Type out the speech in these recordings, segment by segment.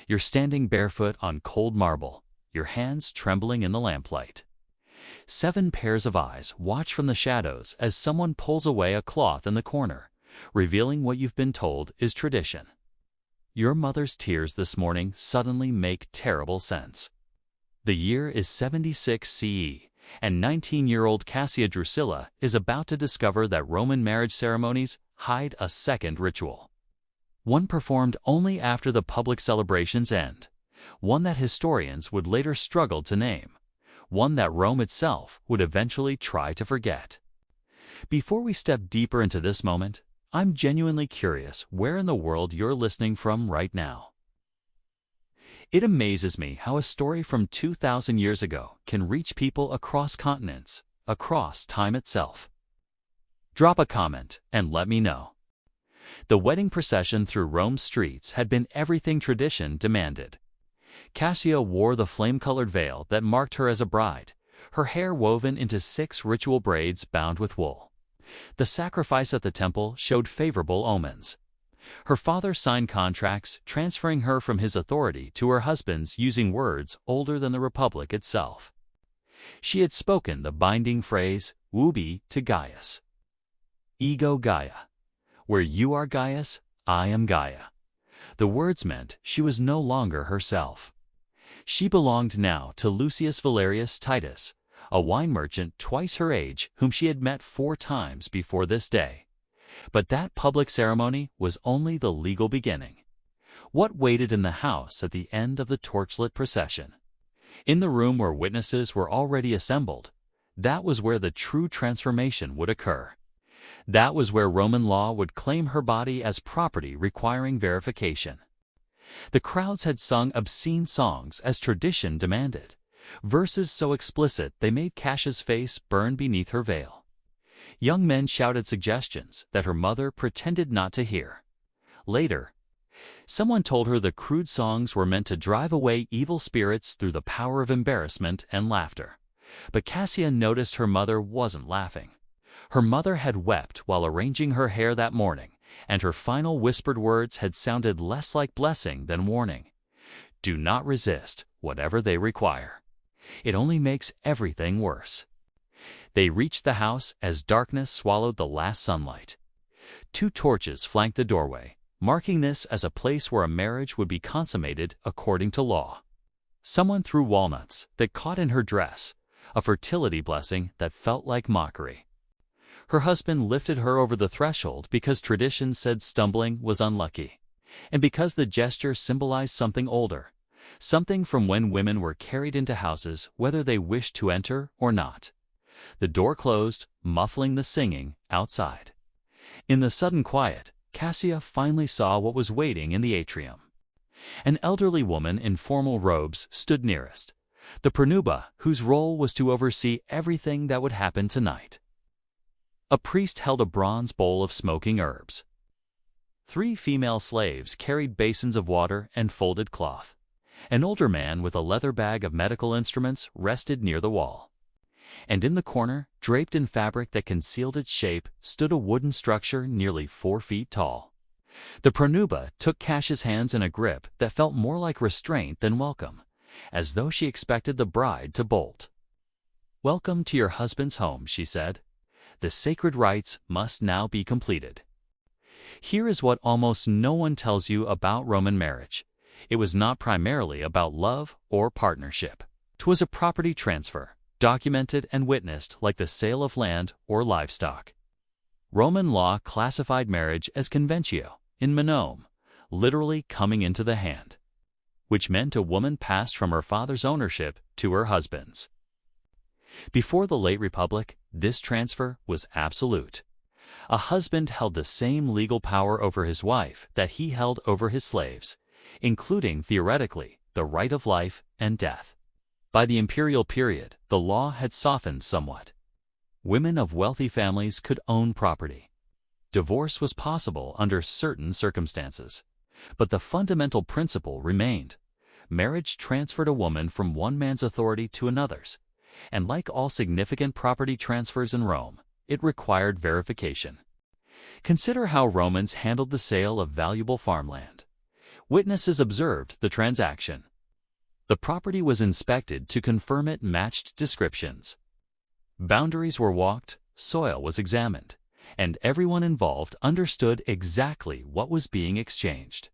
You're standing barefoot on cold marble, your hands trembling in the lamplight. 7 pairs of eyes watch from the shadows as someone pulls away a cloth in the corner, revealing what you've been told is tradition. Your mother's tears this morning suddenly make terrible sense. The year is 76 CE, and 19-year-old Cassia Drusilla is about to discover that Roman marriage ceremonies hide a second ritual. One performed only after the public celebrations end, one that historians would later struggle to name, one that Rome itself would eventually try to forget. Before we step deeper into this moment, I'm genuinely curious where in the world you're listening from right now. It amazes me how a story from 2,000 years ago can reach people across continents, across time itself. Drop a comment and let me know. The wedding procession through Rome's streets had been everything tradition demanded. Cassia wore the flame-colored veil that marked her as a bride, her hair woven into 6 ritual braids bound with wool. The sacrifice at the temple showed favorable omens. Her father signed contracts transferring her from his authority to her husband's using words older than the Republic itself. She had spoken the binding phrase, ubi to Gaius. Ego Gaia. Where you are Gaius, I am Gaia. The words meant she was no longer herself. She belonged now to Lucius Valerius Titus, a wine merchant twice her age whom she had met 4 times before this day. But that public ceremony was only the legal beginning. What waited in the house at the end of the torchlit procession? In the room where witnesses were already assembled, that was where the true transformation would occur. That was where Roman law would claim her body as property requiring verification. The crowds had sung obscene songs as tradition demanded, verses so explicit they made Cassia's face burn beneath her veil. Young men shouted suggestions that her mother pretended not to hear. Later, someone told her the crude songs were meant to drive away evil spirits through the power of embarrassment and laughter. But Cassia noticed her mother wasn't laughing. Her mother had wept while arranging her hair that morning, and her final whispered words had sounded less like blessing than warning. Do not resist whatever they require. It only makes everything worse. They reached the house as darkness swallowed the last sunlight. 2 torches flanked the doorway, marking this as a place where a marriage would be consummated according to law. Someone threw walnuts that caught in her dress, a fertility blessing that felt like mockery. Her husband lifted her over the threshold because tradition said stumbling was unlucky, and because the gesture symbolized something older, something from when women were carried into houses whether they wished to enter or not. The door closed, muffling the singing outside. In the sudden quiet, Cassia finally saw what was waiting in the atrium. An elderly woman in formal robes stood nearest, the pronuba whose role was to oversee everything that would happen tonight. A priest held a bronze bowl of smoking herbs. 3 female slaves carried basins of water and folded cloth. An older man with a leather bag of medical instruments rested near the wall. And in the corner, draped in fabric that concealed its shape, stood a wooden structure nearly 4 feet tall. The pronuba took Cassia's hands in a grip that felt more like restraint than welcome, as though she expected the bride to bolt. "Welcome to your husband's home," she said. "The sacred rites must now be completed." Here is what almost no one tells you about Roman marriage. It was not primarily about love or partnership. It was a property transfer, documented and witnessed like the sale of land or livestock. Roman law classified marriage as conventio, in monome, literally coming into the hand, which meant a woman passed from her father's ownership to her husband's. Before the late Republic, this transfer was absolute. A husband held the same legal power over his wife that he held over his slaves, including, theoretically, the right of life and death. By the imperial period, the law had softened somewhat. Women of wealthy families could own property. Divorce was possible under certain circumstances. But the fundamental principle remained. Marriage transferred a woman from one man's authority to another's, and like all significant property transfers in Rome, it required verification. Consider how Romans handled the sale of valuable farmland. Witnesses observed the transaction. The property was inspected to confirm it matched descriptions. Boundaries were walked, soil was examined, and everyone involved understood exactly what was being exchanged.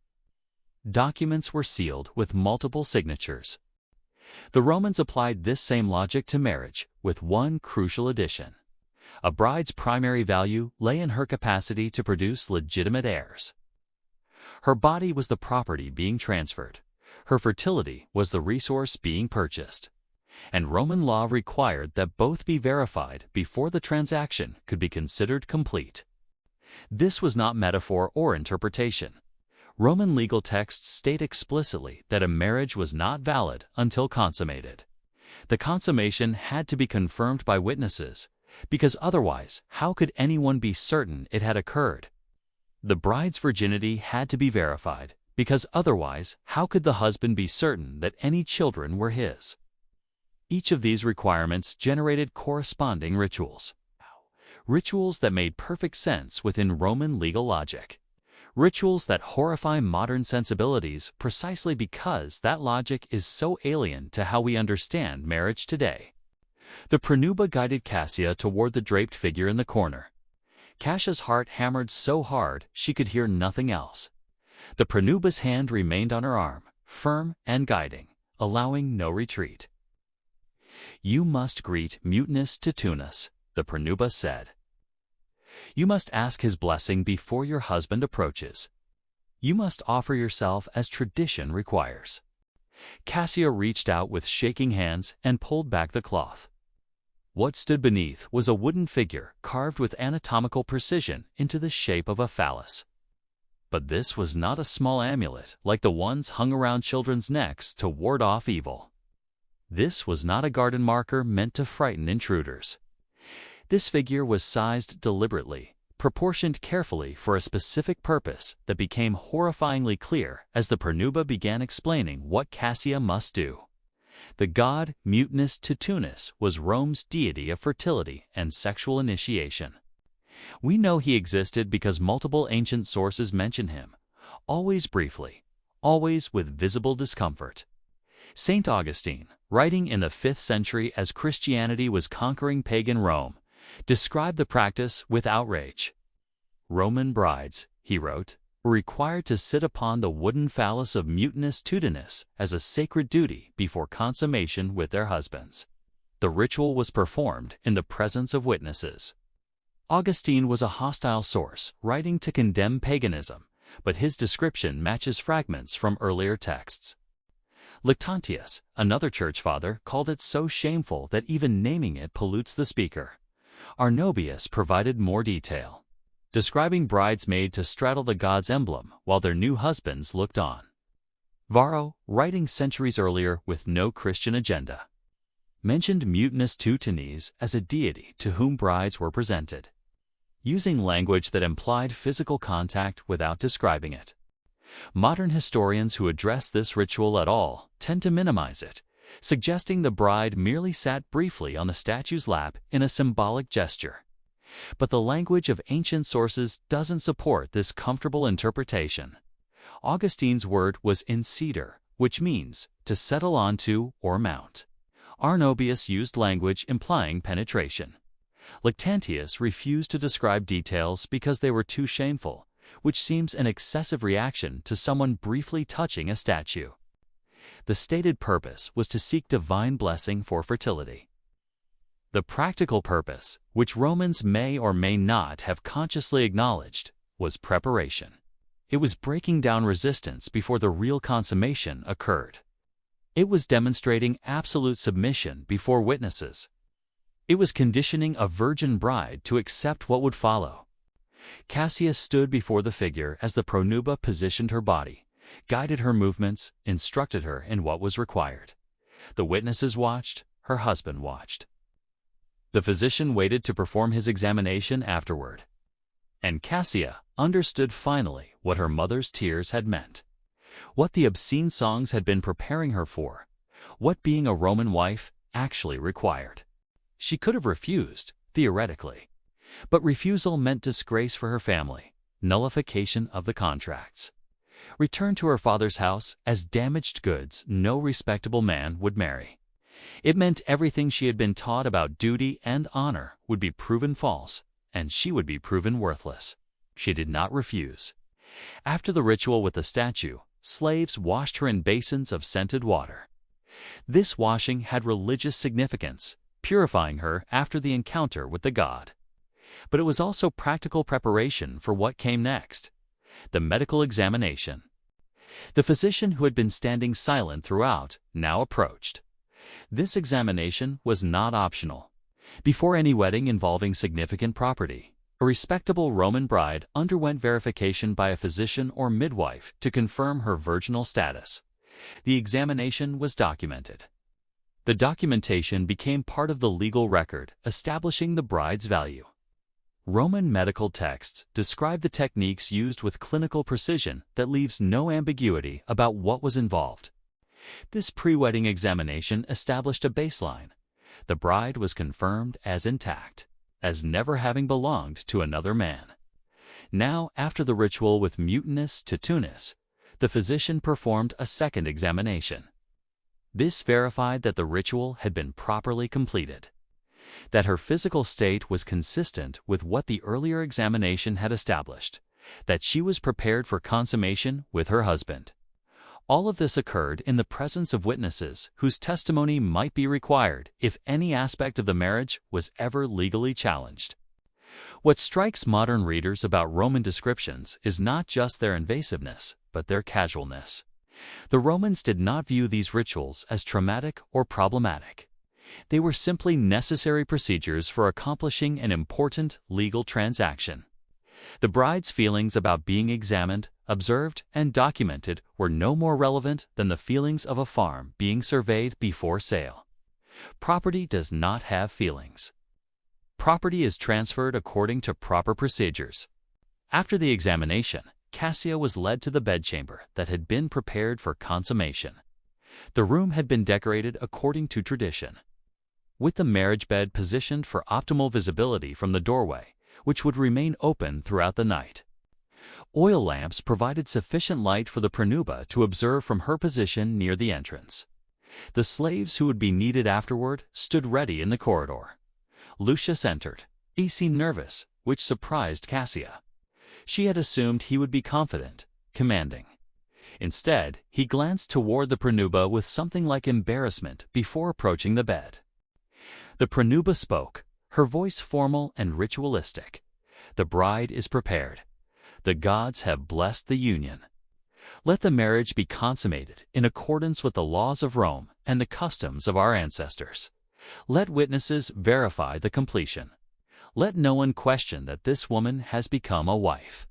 Documents were sealed with multiple signatures. The Romans applied this same logic to marriage, with one crucial addition. A bride's primary value lay in her capacity to produce legitimate heirs. Her body was the property being transferred. Her fertility was the resource being purchased. And Roman law required that both be verified before the transaction could be considered complete. This was not metaphor or interpretation. Roman legal texts state explicitly that a marriage was not valid until consummated. The consummation had to be confirmed by witnesses, because otherwise, how could anyone be certain it had occurred? The bride's virginity had to be verified, because otherwise, how could the husband be certain that any children were his? Each of these requirements generated corresponding rituals. Rituals that made perfect sense within Roman legal logic. Rituals that horrify modern sensibilities precisely because that logic is so alien to how we understand marriage today. The pronuba guided Cassia toward the draped figure in the corner. Cassia's heart hammered so hard she could hear nothing else. The pronuba's hand remained on her arm, firm and guiding, allowing no retreat. "You must greet Mutunus Tutunus," the pronuba said. "You must ask his blessing before your husband approaches. You must offer yourself as tradition requires." Cassia reached out with shaking hands and pulled back the cloth. What stood beneath was a wooden figure carved with anatomical precision into the shape of a phallus. But this was not a small amulet like the ones hung around children's necks to ward off evil. This was not a garden marker meant to frighten intruders. This figure was sized deliberately, proportioned carefully for a specific purpose that became horrifyingly clear as the pronuba began explaining what Cassia must do. The god Mutunus Tutunus was Rome's deity of fertility and sexual initiation. We know he existed because multiple ancient sources mention him, always briefly, always with visible discomfort. St. Augustine, writing in the 5th century as Christianity was conquering pagan Rome, described the practice with outrage. Roman brides, he wrote, were required to sit upon the wooden phallus of Mutunus Tutunus as a sacred duty before consummation with their husbands. The ritual was performed in the presence of witnesses. Augustine was a hostile source, writing to condemn paganism, but his description matches fragments from earlier texts. Lactantius, another church father, called it so shameful that even naming it pollutes the speaker. Arnobius provided more detail, describing brides made to straddle the god's emblem while their new husbands looked on. Varro, writing centuries earlier with no Christian agenda, mentioned Mutunus Tutunus as a deity to whom brides were presented, using language that implied physical contact without describing it. Modern historians who address this ritual at all tend to minimize it, suggesting the bride merely sat briefly on the statue's lap in a symbolic gesture. But the language of ancient sources doesn't support this comfortable interpretation. Augustine's word was inceder, which means to settle onto or mount. Arnobius used language implying penetration. Lactantius refused to describe details because they were too shameful, which seems an excessive reaction to someone briefly touching a statue. The stated purpose was to seek divine blessing for fertility. The practical purpose, which Romans may or may not have consciously acknowledged, was preparation. It was breaking down resistance before the real consummation occurred. It was demonstrating absolute submission before witnesses. It was conditioning a virgin bride to accept what would follow. Cassia stood before the figure as the pronuba positioned her body, guided her movements, instructed her in what was required. The witnesses watched, her husband watched. The physician waited to perform his examination afterward. And Cassia understood finally what her mother's tears had meant, what the obscene songs had been preparing her for, what being a Roman wife actually required. She could have refused, theoretically, but refusal meant disgrace for her family, nullification of the contracts. returned to her father's house as damaged goods no respectable man would marry. It meant everything she had been taught about duty and honor would be proven false, and she would be proven worthless. She did not refuse. After the ritual with the statue, slaves washed her in basins of scented water. This washing had religious significance, purifying her after the encounter with the god. But it was also practical preparation for what came next: the medical examination. The physician who had been standing silent throughout now approached. This examination was not optional. Before any wedding involving significant property, a respectable Roman bride underwent verification by a physician or midwife to confirm her virginal status. The examination was documented. The documentation became part of the legal record, establishing the bride's value. Roman medical texts describe the techniques used with clinical precision that leaves no ambiguity about what was involved. This pre-wedding examination established a baseline. The bride was confirmed as intact, as never having belonged to another man. Now, after the ritual with Mutunus Tutunus, the physician performed a second examination. This verified that the ritual had been properly completed, that her physical state was consistent with what the earlier examination had established, that she was prepared for consummation with her husband. All of this occurred in the presence of witnesses whose testimony might be required if any aspect of the marriage was ever legally challenged. What strikes modern readers about Roman descriptions is not just their invasiveness, but their casualness. The Romans did not view these rituals as traumatic or problematic. They were simply necessary procedures for accomplishing an important legal transaction. The bride's feelings about being examined, observed, and documented were no more relevant than the feelings of a farm being surveyed before sale. Property does not have feelings. Property is transferred according to proper procedures. After the examination, Cassia was led to the bedchamber that had been prepared for consummation. The room had been decorated according to tradition, with the marriage bed positioned for optimal visibility from the doorway, which would remain open throughout the night. Oil lamps provided sufficient light for the pronuba to observe from her position near the entrance. The slaves who would be needed afterward stood ready in the corridor. Lucius entered. He seemed nervous, which surprised Cassia. She had assumed he would be confident, commanding. Instead, he glanced toward the pronuba with something like embarrassment before approaching the bed. The pronuba spoke, her voice formal and ritualistic. "The bride is prepared. The gods have blessed the union. Let the marriage be consummated in accordance with the laws of Rome and the customs of our ancestors. Let witnesses verify the completion. Let no one question that this woman has become a wife."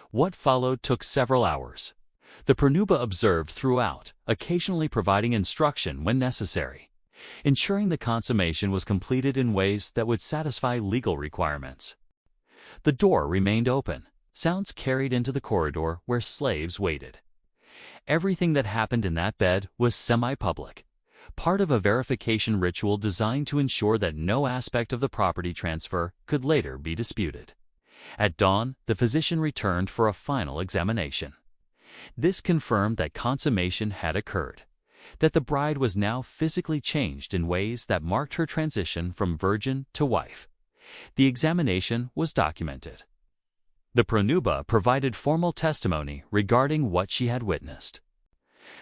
What followed took several hours. The pronuba observed throughout, occasionally providing instruction when necessary, ensuring the consummation was completed in ways that would satisfy legal requirements. The door remained open. Sounds carried into the corridor where slaves waited. Everything that happened in that bed was semi-public, part of a verification ritual designed to ensure that no aspect of the property transfer could later be disputed. At dawn, the physician returned for a final examination. This confirmed that consummation had occurred, that the bride was now physically changed in ways that marked her transition from virgin to wife. The examination was documented. The pronuba provided formal testimony regarding what she had witnessed.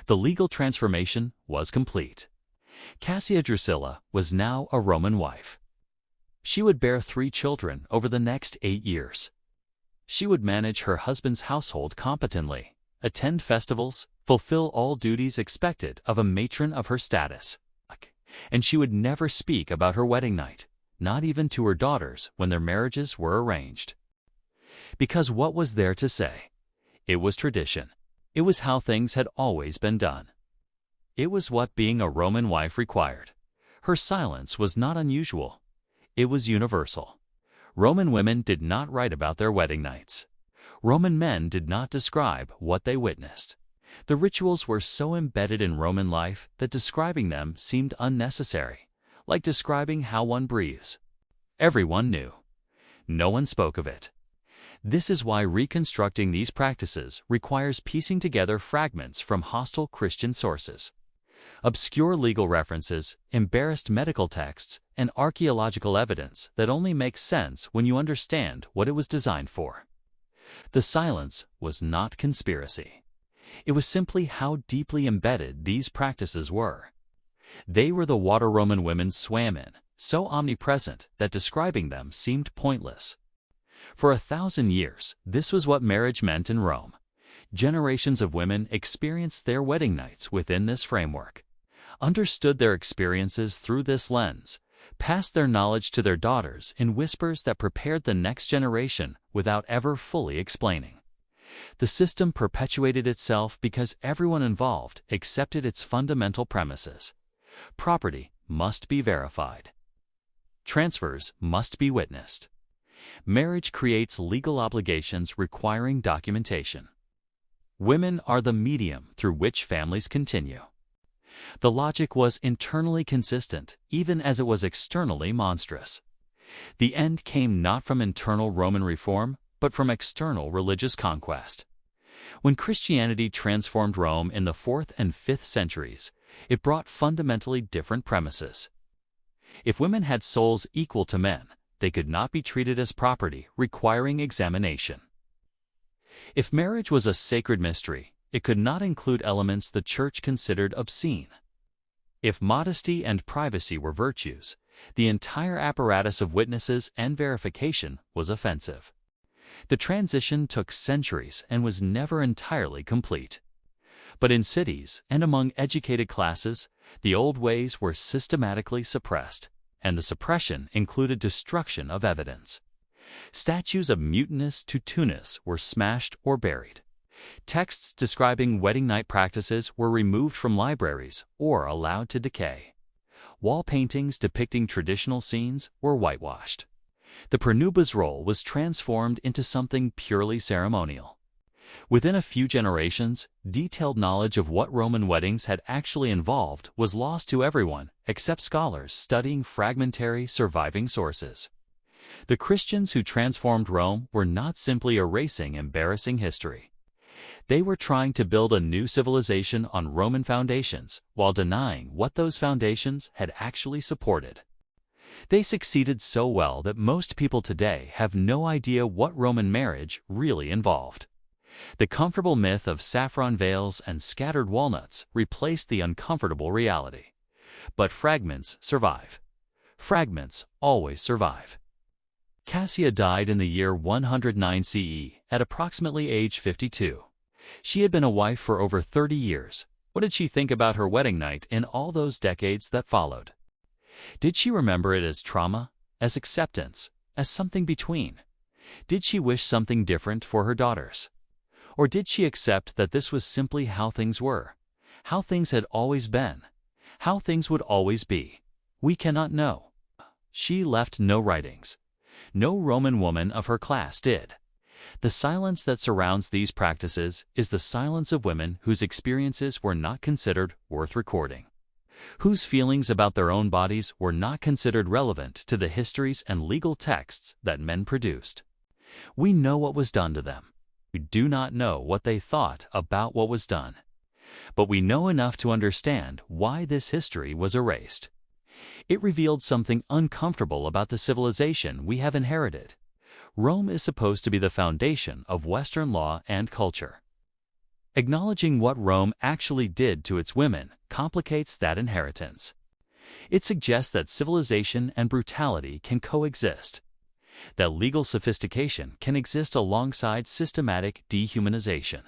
The legal transformation was complete. Cassia Drusilla was now a Roman wife. She would bear 3 children over the next 8 years. She would manage her husband's household competently, attend festivals, fulfill all duties expected of a matron of her status. And she would never speak about her wedding night, not even to her daughters when their marriages were arranged. Because what was there to say? It was tradition. It was how things had always been done. It was what being a Roman wife required. Her silence was not unusual. It was universal. Roman women did not write about their wedding nights. Roman men did not describe what they witnessed. The rituals were so embedded in Roman life that describing them seemed unnecessary, like describing how one breathes. Everyone knew. No one spoke of it. This is why reconstructing these practices requires piecing together fragments from hostile Christian sources. Obscure legal references, embarrassed medical texts, and archaeological evidence that only makes sense when you understand what it was designed for. The silence was not conspiracy. It was simply how deeply embedded these practices were. They were the water Roman women swam in, so omnipresent that describing them seemed pointless. For 1,000 years, this was what marriage meant in Rome. Generations of women experienced their wedding nights within this framework, understood their experiences through this lens, passed their knowledge to their daughters in whispers that prepared the next generation without ever fully explaining. The system perpetuated itself because everyone involved accepted its fundamental premises. Property must be verified. Transfers must be witnessed. Marriage creates legal obligations requiring documentation. Women are the medium through which families continue. The logic was internally consistent, even as it was externally monstrous. The end came not from internal Roman reform, but from external religious conquest. When Christianity transformed Rome in the 4th and 5th centuries, it brought fundamentally different premises. If women had souls equal to men, they could not be treated as property, requiring examination. If marriage was a sacred mystery, it could not include elements the Church considered obscene. If modesty and privacy were virtues, the entire apparatus of witnesses and verification was offensive. The transition took centuries and was never entirely complete. But in cities and among educated classes, the old ways were systematically suppressed, and the suppression included destruction of evidence. Statues of Mutunus Tutunus were smashed or buried. Texts describing wedding night practices were removed from libraries or allowed to decay. Wall paintings depicting traditional scenes were whitewashed. The pranuba's role was transformed into something purely ceremonial. Within a few generations, detailed knowledge of what Roman weddings had actually involved was lost to everyone except scholars studying fragmentary surviving sources. The Christians who transformed Rome were not simply erasing embarrassing history. They were trying to build a new civilization on Roman foundations while denying what those foundations had actually supported. They succeeded so well that most people today have no idea what Roman marriage really involved. The comfortable myth of saffron veils and scattered walnuts replaced the uncomfortable reality. But fragments survive. Fragments always survive. Cassia died in the year 109 CE at approximately age 52. She had been a wife for over 30 years. What did she think about her wedding night in all those decades that followed? Did she remember it as trauma, as acceptance, as something between? Did she wish something different for her daughters? Or did she accept that this was simply how things were, how things had always been, how things would always be? We cannot know. She left no writings. No Roman woman of her class did. The silence that surrounds these practices is the silence of women whose experiences were not considered worth recording, whose feelings about their own bodies were not considered relevant to the histories and legal texts that men produced. We know what was done to them. We do not know what they thought about what was done. But we know enough to understand why this history was erased. It revealed something uncomfortable about the civilization we have inherited. Rome is supposed to be the foundation of Western law and culture. Acknowledging what Rome actually did to its women complicates that inheritance. It suggests that civilization and brutality can coexist, that legal sophistication can exist alongside systematic dehumanization,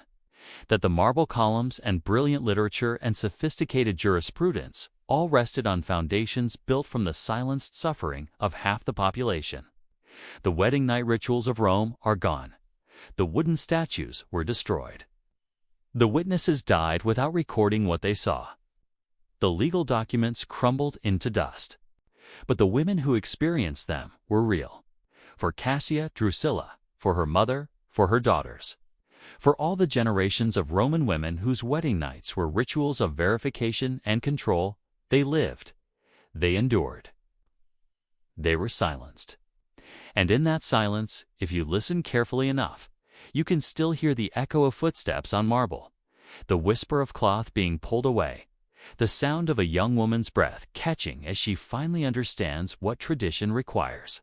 that the marble columns and brilliant literature and sophisticated jurisprudence all rested on foundations built from the silenced suffering of half the population. The wedding night rituals of Rome are gone. The wooden statues were destroyed. The witnesses died without recording what they saw. The legal documents crumbled into dust. But the women who experienced them were real. For Cassia Drusilla, for her mother, for her daughters. For all the generations of Roman women whose wedding nights were rituals of verification and control, they lived. They endured. They were silenced. And in that silence, if you listen carefully enough, you can still hear the echo of footsteps on marble, the whisper of cloth being pulled away, the sound of a young woman's breath catching as she finally understands what tradition requires.